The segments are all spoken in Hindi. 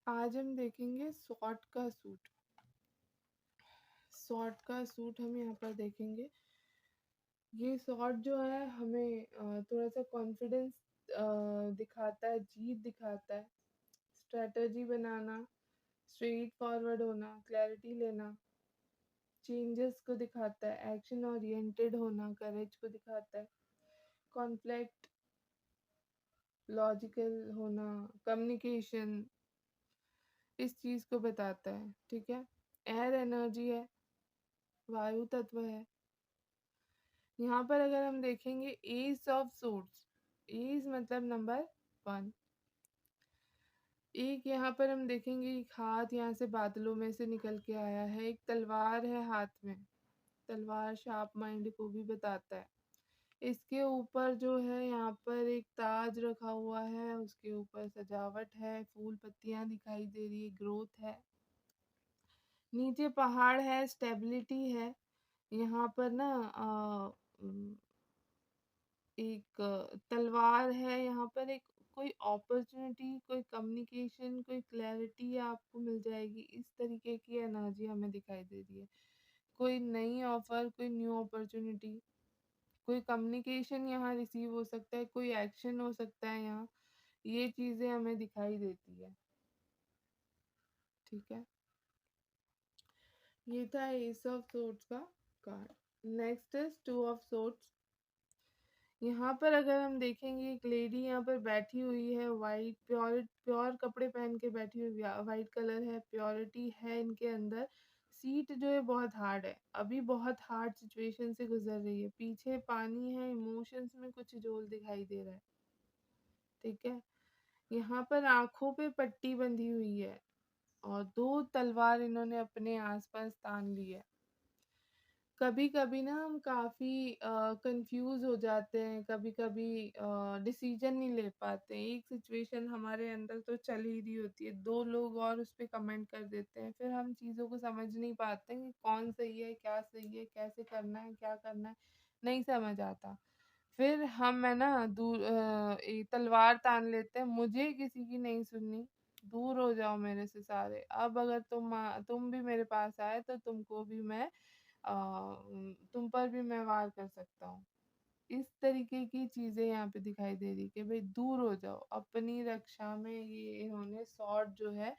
आज हम देखेंगे स्वॉर्ड का सूट। स्वॉर्ड का सूट हम यहाँ पर देखेंगे। ये स्वॉर्ड जो है हमें थोड़ा सा कॉन्फिडेंस दिखाता है, जीत दिखाता है, स्ट्रेटजी बनाना, स्ट्रेट फॉरवर्ड होना, क्लैरिटी लेना, चेंजेस को दिखाता है, एक्शन ओरिएंटेड होना, करेज को दिखाता है, कॉन्फ्लिक्ट, लॉजिकल होना, कम्युनिकेशन, इस चीज को बताता है। ठीक है। एयर एनर्जी है, वायु तत्व है। यहाँ पर अगर हम देखेंगे एस ऑफ सोर्ड्स, एस मतलब नंबर 1। एक यहाँ पर हम देखेंगे एक हाथ यहाँ से बादलों में से निकल के आया है, एक तलवार है हाथ में। तलवार शार्प माइंड को भी बताता है। इसके ऊपर जो है यहाँ पर एक ताज रखा हुआ है, उसके ऊपर सजावट है, फूल पत्तियां दिखाई दे रही है, ग्रोथ है। नीचे पहाड़ है, स्टेबिलिटी है। यहाँ पर ना एक तलवार है, यहाँ पर एक कोई अपॉर्चुनिटी, कोई कम्युनिकेशन, कोई क्लैरिटी आपको मिल जाएगी, इस तरीके की एनर्जी हमें दिखाई दे रही है। कोई नई ऑफर, कोई न्यू अपॉर्चुनिटी, कोई कम्युनिकेशन यहाँ रिसीव हो सकता है, कोई एक्शन हो सकता है यहाँ। ये चीजें हमें दिखाई देती है। ठीक है। ये था एस ऑफ सोर्ड्स का card. Next is two of swords. यहाँ पर अगर हम देखेंगे एक लेडी यहाँ पर बैठी हुई है, वाइट प्योर प्योर कपड़े पहन के बैठी हुई, वाइट कलर है, प्योरिटी है इनके अंदर। सीट जो है बहुत हार्ड है, अभी बहुत हार्ड सिचुएशन से गुजर रही है। पीछे पानी है, इमोशंस में कुछ झोल दिखाई दे रहा है। ठीक है। यहाँ पर आंखों पे पट्टी बंधी हुई है और 2 तलवार इन्होंने अपने आसपास तान ली है। कभी कभी ना हम काफी कंफ्यूज हो जाते हैं, कभी कभी डिसीजन नहीं ले पाते हैं। एक सिचुएशन हमारे अंदर तो चल ही रही होती है, 2 लोग और उस पे कमेंट कर देते हैं, फिर हम चीजों को समझ नहीं पाते हैं कि कौन सही है, क्या सही है, कैसे करना है, क्या करना है, नहीं समझ आता। फिर हम है ना एक तलवार तान लेते हैं, मुझे किसी की नहीं सुननी, दूर हो जाओ मेरे से सारे। अब अगर तुम भी मेरे पास आए तो तुमको भी मैं तुम पर भी मैं वार कर सकता हूँ। इस तरीके की चीजें यहाँ पे दिखाई दे रही कि भाई दूर हो जाओ। अपनी रक्षा में ये इन्होंने सॉर्ड जो है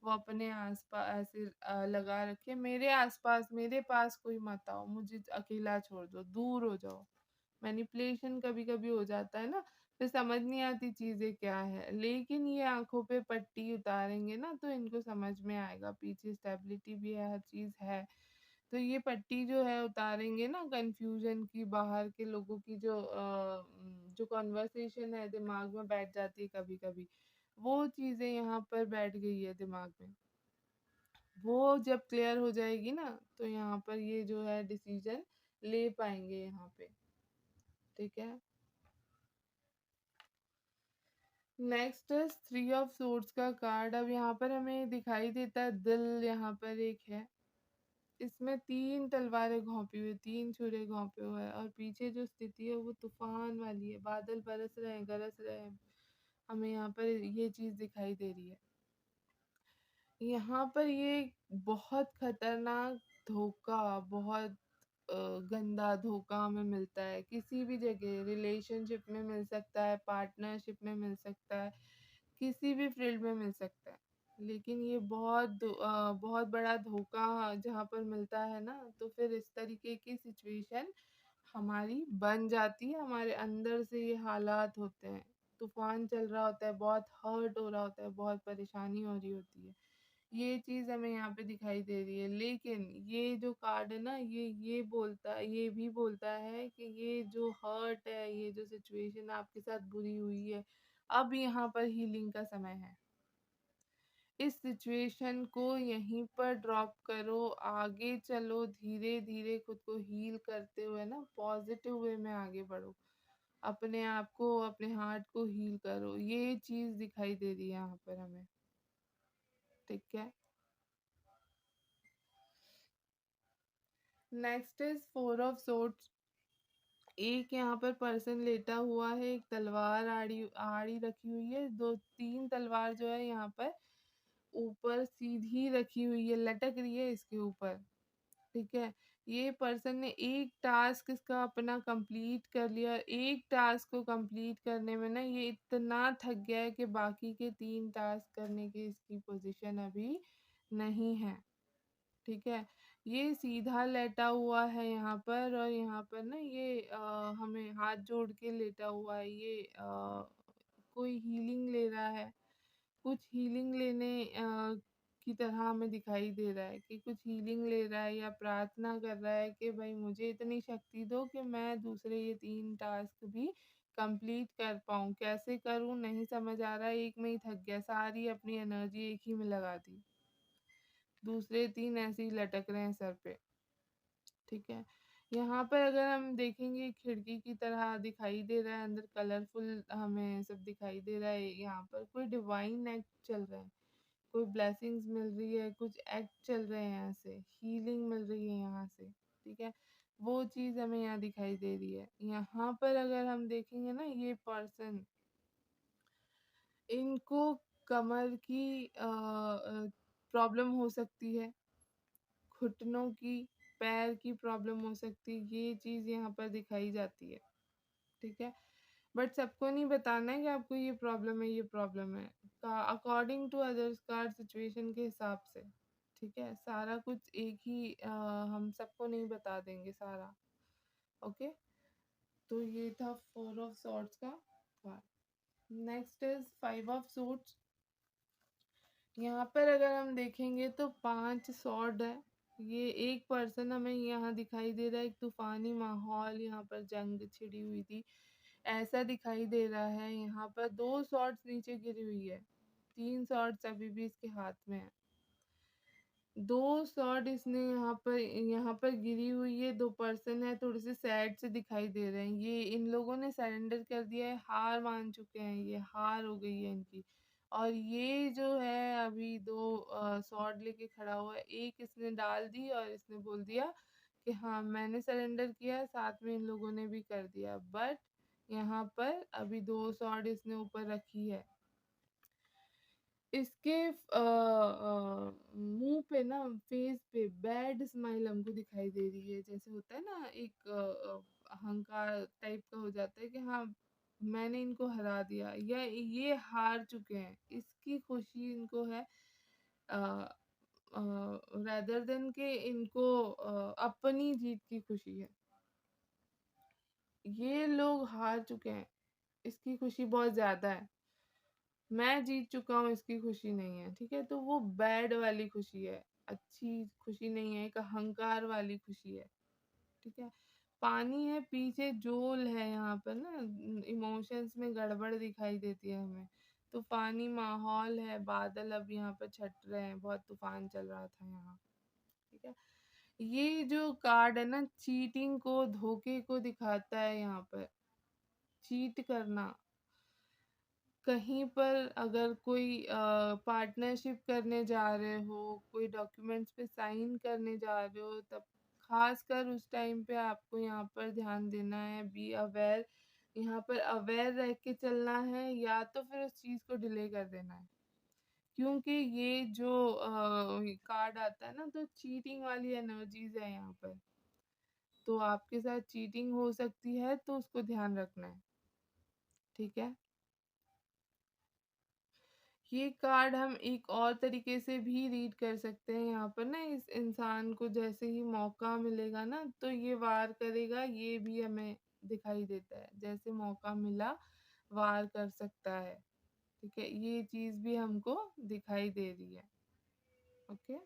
वो अपने आसपास ऐसे लगा रखे, मेरे आसपास, मेरे पास कोई मत आओ, मुझे अकेला छोड़ दो, दूर हो जाओ। मैनिपुलेशन कभी कभी हो जाता है ना, फिर समझ नहीं आती चीजें क्या है, लेकिन ये आंखों पे पट्टी उतारेंगे ना तो इनको समझ में आएगा, पीछे स्टेबिलिटी भी है, हर चीज है। तो ये पट्टी जो है उतारेंगे ना कंफ्यूजन की, बाहर के लोगों की जो कॉन्वर्सेशन है दिमाग में बैठ जाती है कभी कभी, वो चीजें यहाँ पर बैठ गई है दिमाग में। वो जब क्लियर हो जाएगी ना तो यहाँ पर ये जो है डिसीजन ले पाएंगे यहाँ पे। ठीक है। नेक्स्ट इज 3 ऑफ सोर्ड्स का कार्ड। अब यहाँ पर हमें दिखाई देता है दिल, यहाँ पर एक है, इसमें 3 तलवारें घोंपी हुई, 3 छुरे घोंपे हुए हैं और पीछे जो स्थिति है वो तूफान वाली है, बादल बरस रहे हैं, गरज रहे हैं। हमें यहाँ पर ये चीज दिखाई दे रही है। यहाँ पर ये बहुत खतरनाक धोखा, बहुत अ, गंदा धोखा हमें मिलता है, किसी भी जगह रिलेशनशिप में मिल सकता है, पार्टनरशिप में मिल सकता है, किसी भी फील्ड में मिल सकता है। लेकिन ये बहुत बड़ा धोखा जहाँ पर मिलता है ना, तो फिर इस तरीके की सिचुएशन हमारी बन जाती है, हमारे अंदर से ये हालात होते हैं। तूफान चल रहा होता है, बहुत हर्ट हो रहा होता है, बहुत परेशानी हो रही होती है। ये चीज हमें यहाँ पे दिखाई दे रही है। लेकिन ये जो कार्ड है ना, ये बोलता है, ये भी बोलता है कि ये जो हर्ट है, ये जो सिचुएशन आपके साथ बुरी हुई है, अब यहाँ पर हीलिंग का समय है। इस सिचुएशन को यहीं पर ड्रॉप करो, आगे चलो, धीरे धीरे खुद को हील करते हुए ना पॉजिटिव वे में आगे बढ़ो, अपने आप को, अपने हार्ट को हील करो। ये चीज दिखाई दे रही है यहाँ पर हमें। ठीक है। Next is 4 of swords. एक यहाँ पर पर्सन लेटा हुआ है, एक तलवार आड़ी आड़ी रखी हुई है, 2 3 तलवार जो है यहाँ पर ऊपर सीधी रखी हुई है, लटक रही है इसके ऊपर, ठीक है। ये पर्सन ने एक टास्क इसका अपना कंप्लीट कर लिया, एक टास्क को कंप्लीट करने में ना ये इतना थक गया है कि बाकी के 3 टास्क करने की इसकी पोजीशन अभी नहीं है, ठीक है। ये सीधा लेटा हुआ है यहाँ पर, और यहाँ पर ना ये हमें हाथ जोड़ के लेटा हुआ है, ये कोई हीलिंग ले रहा है, कुछ हीलिंग लेने की तरह हमें दिखाई दे रहा है कि कुछ हीलिंग ले रहा है या प्रार्थना कर रहा है कि भाई मुझे इतनी शक्ति दो कि मैं दूसरे ये 3 टास्क भी कंप्लीट कर पाऊँ। कैसे करूँ नहीं समझ आ रहा है, एक में ही थक गया, सारी अपनी एनर्जी एक ही में लगा दी। दूसरे 3 ऐसे ही लटक रहे हैं सर पे, ठीक है। यहाँ पर अगर हम देखेंगे खिड़की की तरह दिखाई दे रहा है, अंदर कलरफुल हमें सब दिखाई दे रहा है। यहाँ पर कोई डिवाइन एक्ट चल रहा है, कोई ब्लेसिंग्स मिल रही है, कुछ एक्ट चल रहे हैं, यहाँ से हीलिंग मिल रही है यहाँ से, ठीक है। वो चीज़ हमें यहाँ दिखाई दे रही है। यहाँ पर अगर हम देखेंगे ना, ये पर्सन, इनको कमर की प्रॉब्लम हो सकती है, घुटनों की, पैर की प्रॉब्लम हो सकती है, ये चीज़ यहाँ पर दिखाई जाती है, ठीक है। बट सबको नहीं बताना है कि आपको ये प्रॉब्लम है, ये प्रॉब्लम है, का अकॉर्डिंग टू अदर्स का सिचुएशन के हिसाब से, ठीक है। सारा कुछ एक ही हम सबको नहीं बता देंगे सारा, ओके। तो ये था 4 ऑफ सॉर्ड्स का card. Next is 5 of suits. यहाँ पर अगर हम देखेंगे तो 5 सॉर्ड है। ये एक पर्सन हमें यहाँ दिखाई दे रहा है, एक तूफानी माहौल, यहाँ पर जंग छिड़ी हुई थी ऐसा दिखाई दे रहा है। यहाँ पर 2 सॉर्ड्स नीचे गिरी हुई है, 3 सॉर्ड्स अभी भी इसके हाथ में है। 2 सॉर्ड इसने यहाँ पर गिरी हुई है। 2 पर्सन है, थोड़े से सैड से दिखाई दे रहे हैं। ये इन लोगों ने सरेंडर कर दिया है, हार मान चुके हैं, ये हार हो गई है इनकी। और ये जो है अभी 2 सॉर्ड लेके खड़ा हुआ है, एक इसने डाल दी और इसने बोल दिया कि हाँ मैंने सरेंडर किया, साथ में इन लोगों ने भी कर दिया। बट यहाँ पर अभी 2 सॉर्ड इसने ऊपर रखी है। इसके मुंह पे ना, फेस पे बैड स्माइल हमको दिखाई दे रही है। जैसे होता है ना, एक अहंकार टाइप का हो जाता है कि हाँ मैंने इनको हरा दिया, या ये हार चुके हैं, इसकी खुशी इनको है, रेदर देन के इनको अपनी जीत की खुशी है। ये लोग हार चुके हैं, इसकी खुशी बहुत ज्यादा है। मैं जीत चुका हूँ, इसकी खुशी नहीं है, ठीक है। तो वो बैड वाली खुशी है, अच्छी खुशी नहीं है, एक अहंकार वाली खुशी है, ठीक है। पानी है पीछे, जोल है यहाँ पर ना, इमोशंस में गड़बड़ दिखाई देती है हमें। तूफानी माहौल है, बादल अब यहाँ पर छट रहे हैं, बहुत तूफान चल रहा था यहाँ, ठीक है। ये जो कार्ड है ना, चीटिंग को, धोखे को दिखाता है। यहाँ पर चीट करना, कहीं पर अगर कोई पार्टनरशिप करने जा रहे हो, कोई डॉक्यूमेंट्स पे साइन करने जा रहे हो, तब खासकर उस टाइम पे आपको यहाँ पर ध्यान देना है, बी अवेयर। यहाँ पर अवेयर रह के चलना है, या तो फिर उस चीज को डिले कर देना है। क्योंकि ये जो कार्ड आता है ना, तो चीटिंग वाली एनर्जीज है यहाँ पर, तो आपके साथ चीटिंग हो सकती है, तो उसको ध्यान रखना है, ठीक है। ये कार्ड हम एक और तरीके से भी रीड कर सकते हैं। यहाँ पर ना, इस इंसान को जैसे ही मौका मिलेगा ना, तो ये वार करेगा, ये भी हमें दिखाई देता है। जैसे मौका मिला वार कर सकता है, ठीक है, ये चीज भी हमको दिखाई दे रही है, okay.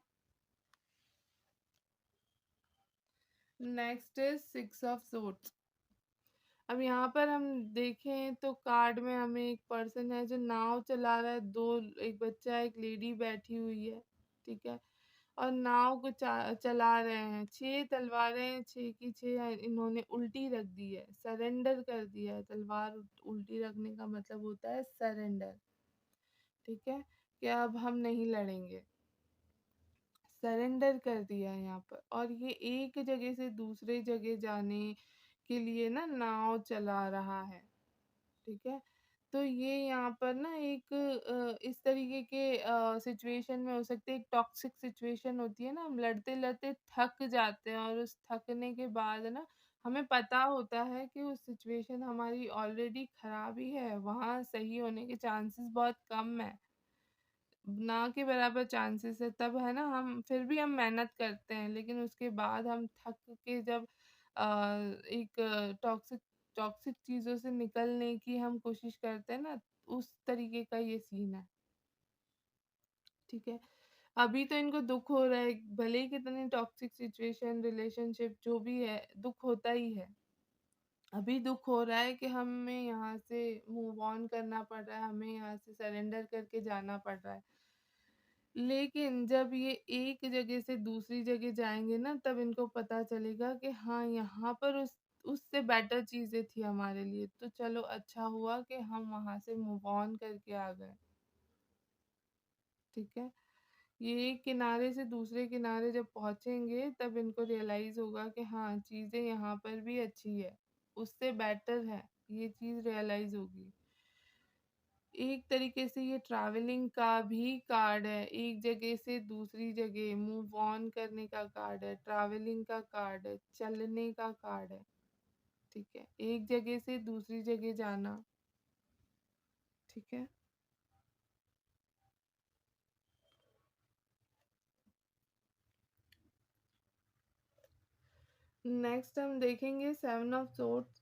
Next is 6 of swords. अब यहाँ पर हम देखें तो कार्ड में हमें एक पर्सन है जो नाव चला रहा है, दो, एक बच्चा एक लेडी बैठी हुई है, ठीक है। और नाव को चला रहे हैं। 6 तलवारें हैं, 6 की 6 इन्होंने उल्टी रख दी है, सरेंडर कर दिया है। तलवार उल्टी रखने का मतलब होता है सरेंडर, ठीक है, कि अब हम नहीं लड़ेंगे, सरेंडर कर दिया है यहाँ पर। और ये एक जगह से दूसरे जगह जाने के लिए ना नाव चला रहा है, ठीक है। तो ये यहाँ पर ना एक इस तरीके के सिचुएशन में हो सकती है। एक टॉक्सिक सिचुएशन होती है ना, हम लड़ते-लड़ते थक जाते हैं और उस थकने के बाद ना हमें पता होता है कि उस सिचुएशन हमारी ऑलरेडी खराब ही है, वहाँ सही होने के चांसेस बहुत कम है। ना के बराबर चांसेस है, तब है ना हम फिर भी हम मेहनत करते हैं, लेकिन उसके बाद हम थक के जब एक टॉक्सिक चीज़ों से निकलने की हम कोशिश करते हैं ना, उस तरीके का ये सीन है, ठीक है? अभी तो इनको दुःख हो रहा है, भले ही कितनी टॉक्सिक सिचुएशन, रिलेशनशिप जो भी है, दुःख होता ही है। अभी दुःख हो रहा है कि हमें यहाँ से मूव ऑन करना पड़ रहा है, हमें यहाँ से सरेंडर करके जाना पड़ रहा है। लेकिन जब ये एक जगह से दूसरी जगह जाएँगे ना, तब इनको पता चलेगा कि हाँ, यहाँ पर उससे बेटर चीज़ें थी हमारे लिए। तो चलो अच्छा हुआ कि हम वहाँ से मूव ऑन करके आ गए, ठीक है? ये एक किनारे से दूसरे किनारे जब पहुँचेंगे, तब इनको रियलाइज़ होगा कि हाँ, चीज़ें यहाँ पर भी अच्छी है, उससे बेटर है, ये चीज़ रियलाइज़ होगी। एक तरीके से ये ट्रैवलिंग का भी कार्ड है, एक जगह से दूसरी जगह मूव ऑन करने का कार्ड है, ट्रैवलिंग का कार्ड है, चलने का कार्ड है, ठीक है? एक जगह से दूसरी जगह जाना, ठीक है? नेक्स्ट हम देखेंगे 7 ऑफ सोर्ड्स।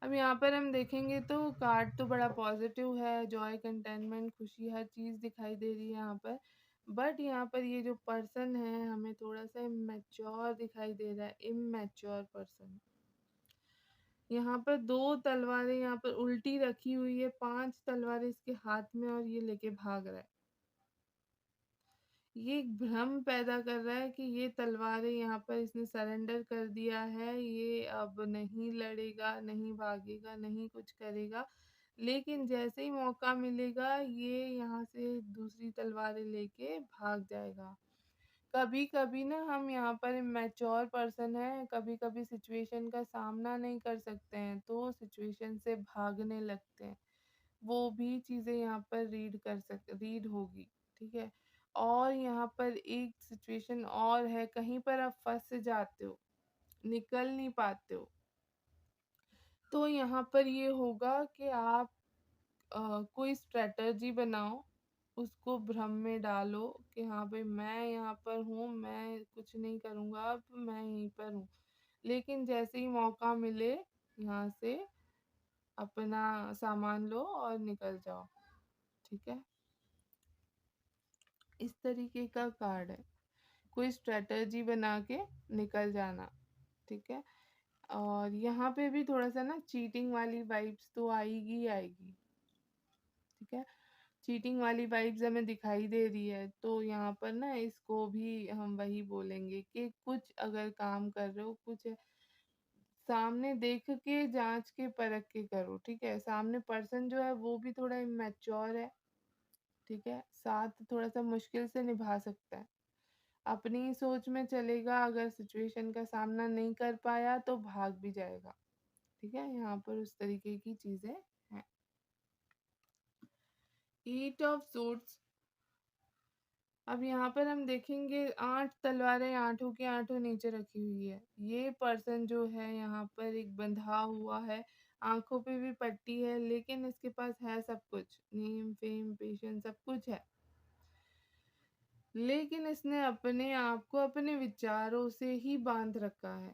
अब यहाँ पर हम देखेंगे तो कार्ड तो बड़ा पॉजिटिव है, जॉय, कंटेनमेंट, खुशी, हर चीज़ दिखाई दे रही है यहाँ पर। बट यहाँ पर ये जो पर्सन है हमें थोड़ा-सा इमैच्योर दिखाई दे रहा है, इमैच्योर पर्सन। यहाँ पर 2 तलवारें यहाँ पर उल्टी रखी हुई है, 5 तलवारें इसके हाथ में और ये लेके भाग रहा है। ये एक भ्रम पैदा कर रहा है कि ये तलवारें यहाँ पर इसने सरेंडर कर दिया है, ये अब नहीं लड़ेगा, नहीं भागेगा, नहीं कुछ करेगा। लेकिन जैसे ही मौका मिलेगा, ये यहाँ से दूसरी तलवारें लेके भाग जाएगा। कभी-कभी ना हम यहाँ पर मैच्योर पर्सन हैं, कभी-कभी सिचुएशन का सामना नहीं कर सकते हैं, तो सिचुएशन से भागने लगते हैं। वो भी चीज़ें यहाँ पर रीड होगी, ठीक है? और यहाँ पर एक सिचुएशन और है, कहीं पर आप फँस जाते हो, निकल नहीं पाते हो, तो यहाँ पर ये होगा कि आप कोई स्ट्रैटेजी बनाओ, उसको भ्रम में डालो कि हाँ भाई मैं यहाँ पर हूँ, मैं कुछ नहीं करूँगा अब, मैं यहीं पर हूँ। लेकिन जैसे ही मौका मिले, यहाँ से अपना सामान लो और निकल जाओ, ठीक है? इस तरीके का कार्ड है, कोई स्ट्रैटेजी बना के निकल जाना, ठीक है? और यहाँ पे भी थोड़ा-सा ना चीटिंग वाली वाइब्स तो आएगी ही आएगी, ठीक है? चीटिंग वाली वाइब्स हमें दिखाई दे रही है, तो यहाँ पर ना इसको भी हम वही बोलेंगे कि कुछ अगर काम कर रहे हो, कुछ सामने देख के, जाँच के, परख के करो, ठीक है? सामने पर्सन जो है वो भी थोड़ा इमैच्योर है, ठीक है? साथ थोड़ा-सा मुश्किल से निभा सकता है। अपनी ही सोच में चलेगा, अगर सिचुएशन का सामना नहीं कर पाया तो भाग भी जाएगा, ठीक है? यहाँ पर उस तरीके की चीज़ें हैं। 8 ऑफ सोर्ड्स। अब यहाँ पर हम देखेंगे 8 तलवारें आठों की आठों नीचे रखी हुई है। ये पर्सन जो है यहाँ पर एक बंधा हुआ है, आँखों पे भी पट्टी है, लेकिन इसके पास है सब कुछ, नेम, फेम, पेशेंस सब कुछ है। लेकिन इसने अपने आप को अपने विचारों से ही बाँध रखा है।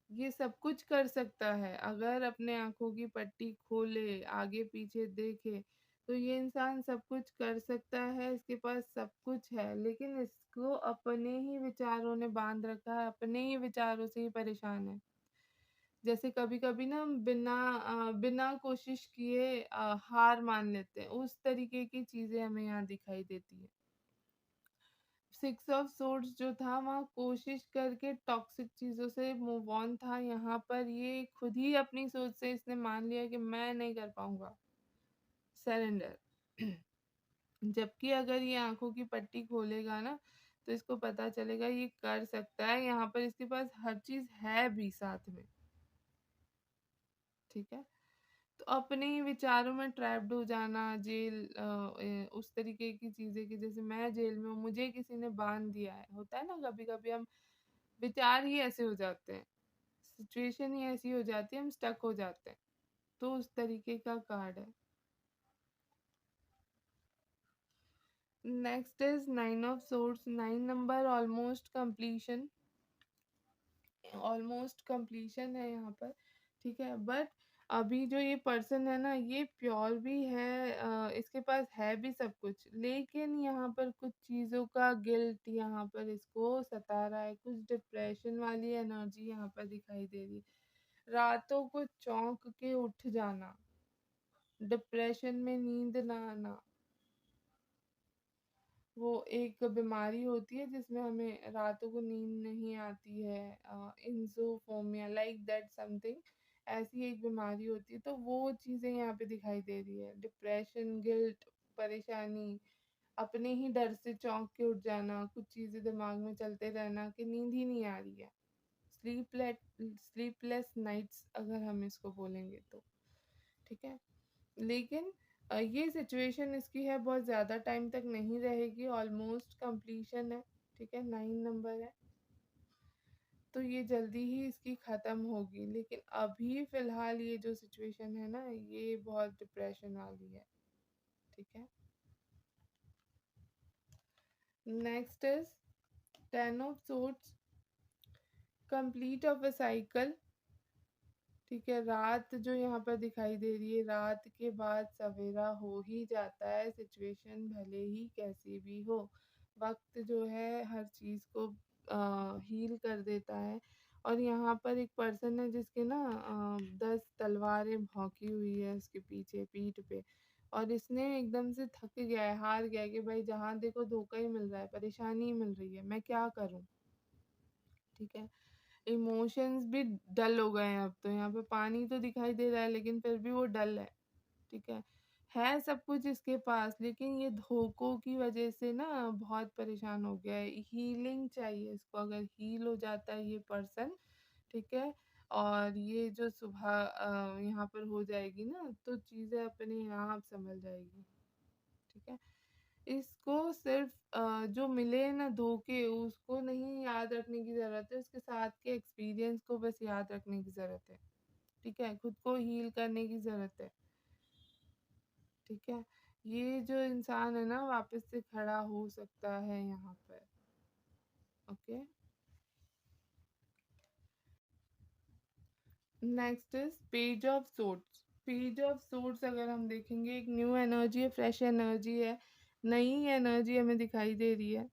ये सब कुछ कर सकता है, अगर अपने आँखों की पट्टी खोले, आगे-पीछे देखे, तो ये इंसान सब कुछ कर सकता है, इसके पास सब कुछ है, लेकिन इसको अपने ही विचारों ने बाँध रखा है, अपने ही विचारों से ही परेशान है। जैसे कभी-कभी ना हम बिना कोशिश किए हार मान लेते हैं, उस तरीके की चीज़ें हमें यहाँ दिखाई देती है। 6 ऑफ सोर्ड्स जो था वहाँ कोशिश करके टॉक्सिक चीज़ों से मूव ऑन था, यहाँ पर ये खुद ही अपनी सोच से इसने मान लिया कि मैं नहीं कर पाऊँगा, सरेंडर। जबकि अगर ये आँखों की पट्टी खोलेगा ना, तो इसको पता चलेगा ये कर सकता है, यहाँ पर इसके पास हर चीज़ है भी साथ में, ठीक है? तो अपने ही विचारों में ट्रैप्ड हो जाना, जेल उस तरीके की चीज़ें कि जैसे मैं जेल में हूँ, मुझे किसी ने बाँध दिया है। होता है ना कभी-कभी हम विचार ही ऐसे हो जाते हैं, सिचुएशन ही ऐसी हो जाती है, हम स्टक हो जाते हैं। तो उस तरीके का कार्ड है। Next is 9 of swords, 9 number almost completion है यहाँ पर, ठीक है। बट अभी जो ये पर्सन है ना, ये प्योर भी है, इसके पास है भी सब कुछ, लेकिन यहाँ पर कुछ चीज़ों का गिल्ट यहाँ पर इसको सता रहा है, कुछ डिप्रेशन वाली एनर्जी यहाँ पर दिखाई दे रही है। रातों को चौंक के उठ जाना, डिप्रेशन में नींद ना आना, वो एक बीमारी होती है जिसमें हमें रातों को नींद नहीं आती है, इंसोम्निया लाइक दैट समथिंग, ऐसी एक बीमारी होती है। तो वो चीज़ें यहाँ पे दिखाई दे रही है, डिप्रेशन, गिल्ट, परेशानी, अपने ही डर से चौंक के उठ जाना, कुछ चीज़ें दिमाग में चलते रहना कि नींद ही नहीं आ रही है, स्लीपलेस नाइट्स अगर हम इसको बोलेंगे तो, ठीक है। लेकिन ये सिचुएशन इसकी है, बहुत ज़्यादा टाइम तक नहीं रहेगी, ऑलमोस्ट कंप्लीशन है, ठीक है, 9 नंबर है। तो ये जल्दी ही इसकी ख़त्म होगी, लेकिन अभी फ़िलहाल ये जो सिचुएशन है ना, ये बहुत डिप्रेशन वाली है, ठीक है। Next is 10 of swords, complete of a cycle, ठीक है। रात जो यहाँ पर दिखाई दे रही है, रात के बाद सवेरा हो ही जाता है, सिचुएशन भले ही कैसी भी हो। वक्त जो है हर चीज़ को हील कर देता है। और यहाँ पर एक पर्सन है जिसके ना 10 तलवारें भौंकी हुई है उसके पीछे पीठ पे, और इसने एकदम से थक गया है, हार गया है कि भाई जहाँ देखो धोखा ही मिल रहा है, परेशानी ही मिल रही है, मैं क्या करूँ, ठीक है। इमोशंस भी डल हो गए हैं अब तो, यहाँ पे पानी तो दिखाई दे रहा है लेकिन फिर भी वो डल है, ठीक है सब कुछ इसके पास, लेकिन ये धोखों की वजह से ना बहुत परेशान हो गया है। हीलिंग चाहिए इसको, अगर हील हो जाता है ये पर्सन, ठीक है, और ये जो सुबह यहाँ पर हो जाएगी ना, तो चीज़ें अपने आप संभल जाएगी, ठीक है। इसको सिर्फ जो मिले ना धोखे, उसको नहीं याद रखने की ज़रूरत है, उसके साथ के एक्सपीरियंस को बस याद रखने की ज़रूरत है, ठीक है, खुद को हील करने की ज़रूरत है, ठीक है। ये जो इंसान है ना वापस से खड़ा हो सकता है यहाँ पर, okay. Next is page of swords. Page of swords अगर हम देखेंगे, एक न्यू एनर्जी है, फ्रेश एनर्जी है, नई एनर्जी हमें दिखाई दे रही है,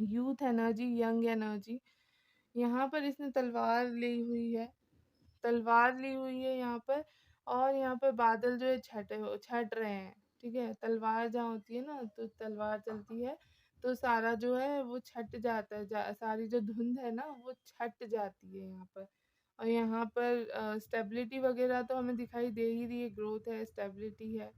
यूथ एनर्जी, यंग एनर्जी। यहाँ पर इसने तलवार ली हुई है यहाँ पर, और यहाँ पर बादल जो है छट रहे हैं, ठीक है। तलवार जहाँ होती है ना, तो तलवार चलती है तो सारा जो है वो छट जाता है, सारी जो धुंध है ना वो छट जाती है यहाँ पर। और यहाँ पर स्टेबिलिटी वगैरह तो हमें दिखाई दे ही रही है, ग्रोथ है, स्टेबिलिटी है,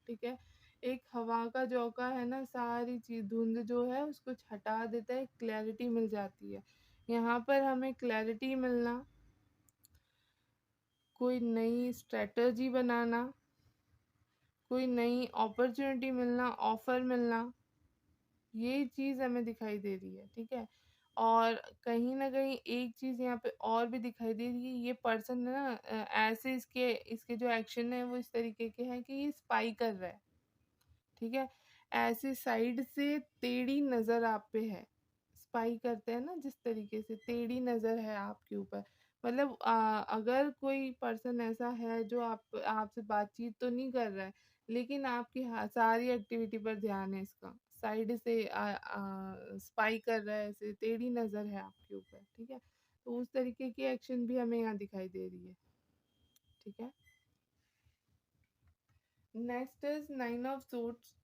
ठीक है। एक हवा का झोंका है ना, सारी चीज धुंध जो है उसको हटा देता है, क्लैरिटी मिल जाती है। यहाँ पर हमें क्लैरिटी मिलना, कोई नई स्ट्रेटजी बनाना, कोई नई अपॉर्चुनिटी मिलना, ऑफर मिलना, ये चीज़ हमें दिखाई दे रही है, ठीक है। और कहीं न कहीं एक चीज़ यहाँ पे और भी दिखाई दे रही है, ये पर्सन है ना ऐसे इसके इसके जो एक्शन है वो इस तरीके के हैं कि ये स्पाई कर रहा है, ठीक है। ऐसे साइड से टेढ़ी नज़र आप पे है, स्पाई करते हैं ना जिस तरीके से, टेढ़ी नज़र है आपके ऊपर। मतलब अगर कोई पर्सन ऐसा है जो आपसे बातचीत तो नहीं कर रहा है, लेकिन आपकी सारी एक्टिविटी पर ध्यान है इसका, साइड से स्पाई कर रहा है, ऐसे टेढ़ी नज़र है आपके ऊपर, ठीक है। तो उस तरीके की एक्शन भी हमें यहाँ दिखाई दे रही है, ठीक है। Next is 9 of swords.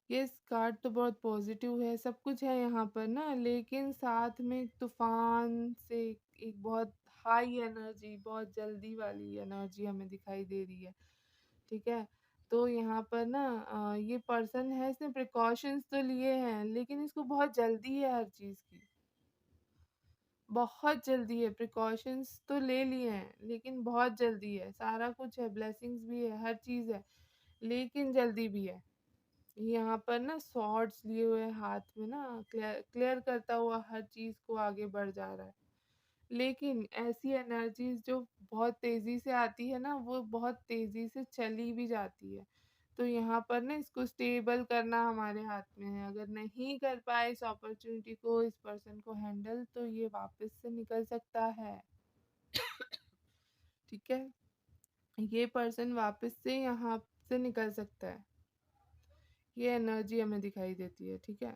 ये कार्ड तो बहुत पॉजिटिव है, सब कुछ है यहाँ पर ना, लेकिन साथ में तूफान से एक बहुत हाई एनर्जी, बहुत जल्दी वाली एनर्जी हमें दिखाई दे रही है, ठीक है। तो यहाँ पर ना ये पर्सन है, इसने प्रिकॉशंस तो लिए हैं लेकिन इसको बहुत जल्दी है हर चीज़ की, बहुत जल्दी है, प्रिकॉशंस तो ले लिए हैं, लेकिन बहुत जल्दी है, सारा कुछ है, ब्लेसिंग्स भी है, हर चीज़ है, लेकिन जल्दी भी है। यहाँ पर ना सॉर्ड्स लिए हुए हाथ में ना क्लियर क्लियर करता हुआ हर चीज़ को आगे बढ़ जा रहा है। लेकिन ऐसी एनर्जीज़ जो बहुत तेज़ी से आती है ना, वो बहुत तेज़ी से चली भी जाती है। तो यहाँ पर ना इसको स्टेबल करना हमारे हाथ में है। अगर नहीं कर पाए इस अपॉर्च्युनिटी को, इस पर्सन को हैंडल, तो ये वापस से निकल सकता है। ठीक है? ये पर्सन वापस से यहाँ से निकल सकता है। ये एनर्जी हमें दिखाई देती है, ठीक है?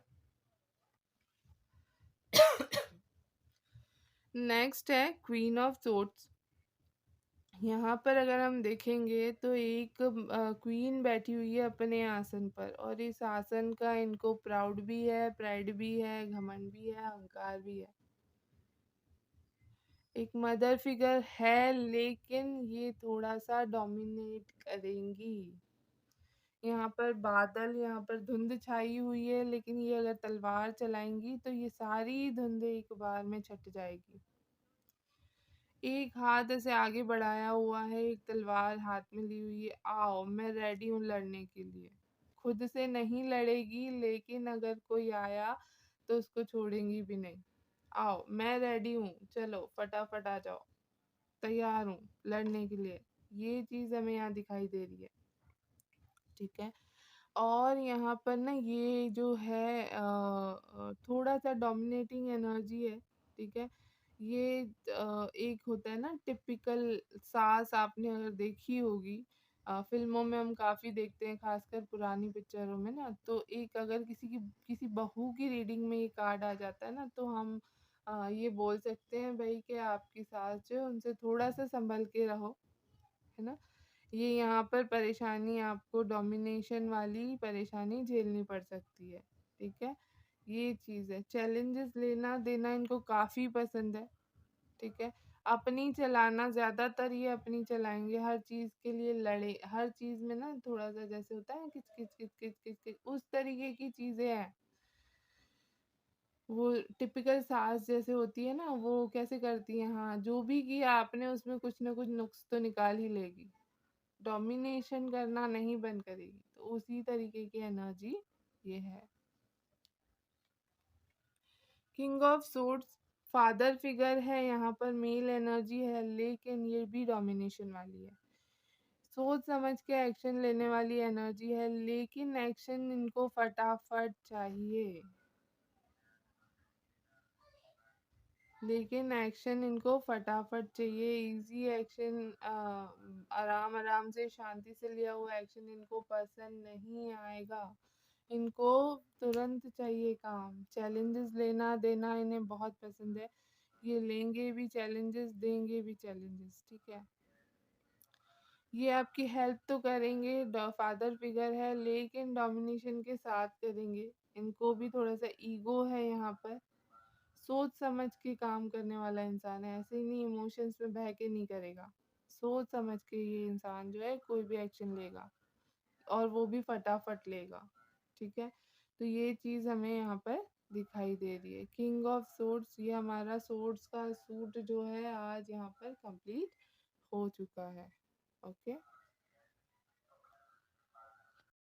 नेक्स्ट है क्वीन ऑफ सोर्ड्स। यहाँ पर अगर हम देखेंगे तो एक क्वीन बैठी हुई है अपने आसन पर, और इस आसन का इनको प्राउड भी है, प्राइड भी है, घमंड भी है, अहंकार भी है। एक मदर फिगर है, लेकिन ये थोड़ा सा डोमिनेट करेंगी। यहाँ पर बादल, यहाँ पर धुंध छाई हुई है, लेकिन ये अगर तलवार चलाएंगी तो ये सारी धुंध एक बार में छट जाएगी। एक हाथ ऐसे आगे बढ़ाया हुआ है, एक तलवार हाथ में ली हुई है, आओ मैं रेडी हूँ लड़ने के लिए। खुद से नहीं लड़ेगी, लेकिन अगर कोई आया तो उसको छोड़ेंगी भी नहीं। आओ मैं रेडी हूँ, चलो फटाफट आ जाओ, तैयार हूँ लड़ने के लिए। ये चीज़ हमें यहाँ दिखाई दे रही है, ठीक है? और यहाँ पर ना ये जो है थोड़ा सा डोमिनेटिंग एनर्जी है, ठीक है? ये एक होता है ना टिपिकल सास, आपने अगर देखी होगी फिल्मों में, हम काफ़ी देखते हैं, खासकर पुरानी पिक्चरों में ना, तो एक अगर किसी बहू की रीडिंग में ये कार्ड आ जाता है ना, तो हम ये बोल सकते हैं भाई कि आपकी सास जो है उनसे थोड़ा सा संभल के रहो, है ना? ये यहाँ पर परेशानी, आपको डोमिनेशन वाली परेशानी झेलनी पड़ सकती है, ठीक है? ये चीज़ है। चैलेंजेस लेना देना इनको काफ़ी पसंद है, ठीक है? अपनी चलाना, ज़्यादातर ये अपनी चलाएँगे, हर चीज़ के लिए लड़े, हर चीज़ में ना थोड़ा-सा जैसे होता है किच किच किच किच किच किच, उस तरीके की चीज़ें हैं। वो टिपिकल सास जैसे होती है ना, वो कैसे करती है, हाँ, जो भी किया आपने उसमें कुछ ना कुछ नुक्स तो निकाल ही लेगी। डोमिनेशन करना नहीं बंद करेगी, तो उसी तरीके की एनर्जी ये है। King of swords father figure है, यहाँ पर मेल एनर्जी है, लेकिन ये भी डोमिनेशन वाली है। सोच समझ के एक्शन लेने वाली एनर्जी है, लेकिन एक्शन इनको फटाफट चाहिए। लेकिन एक्शन इनको फटाफट चाहिए, इजी एक्शन, आराम आराम से शांति से लिया हुआ एक्शन इनको पसंद नहीं आएगा। इनको तुरंत चाहिए काम, चैलेंजेस लेना देना इन्हें बहुत पसंद है। ये लेंगे भी चैलेंजेस, देंगे भी चैलेंजेस, ठीक है? ये आपकी हेल्प तो करेंगे, फादर फिगर है, लेकिन डोमिनेशन के साथ करेंगे। इनको भी थोड़ा सा ईगो है यहाँ पर। सोच समझ के काम करने वाला इंसान है, ऐसे ही नहीं इमोशंस में बह के नहीं करेगा। सोच समझ के ये इंसान जो है कोई भी एक्शन लेगा, और वो भी फटाफट लेगा, ठीक है? तो ये चीज़ हमें यहाँ पर दिखाई दे रही है। किंग ऑफ सोर्ड्स, ये हमारा सोर्ड्स का सूट जो है आज यहाँ पर कंप्लीट हो चुका है। ओके।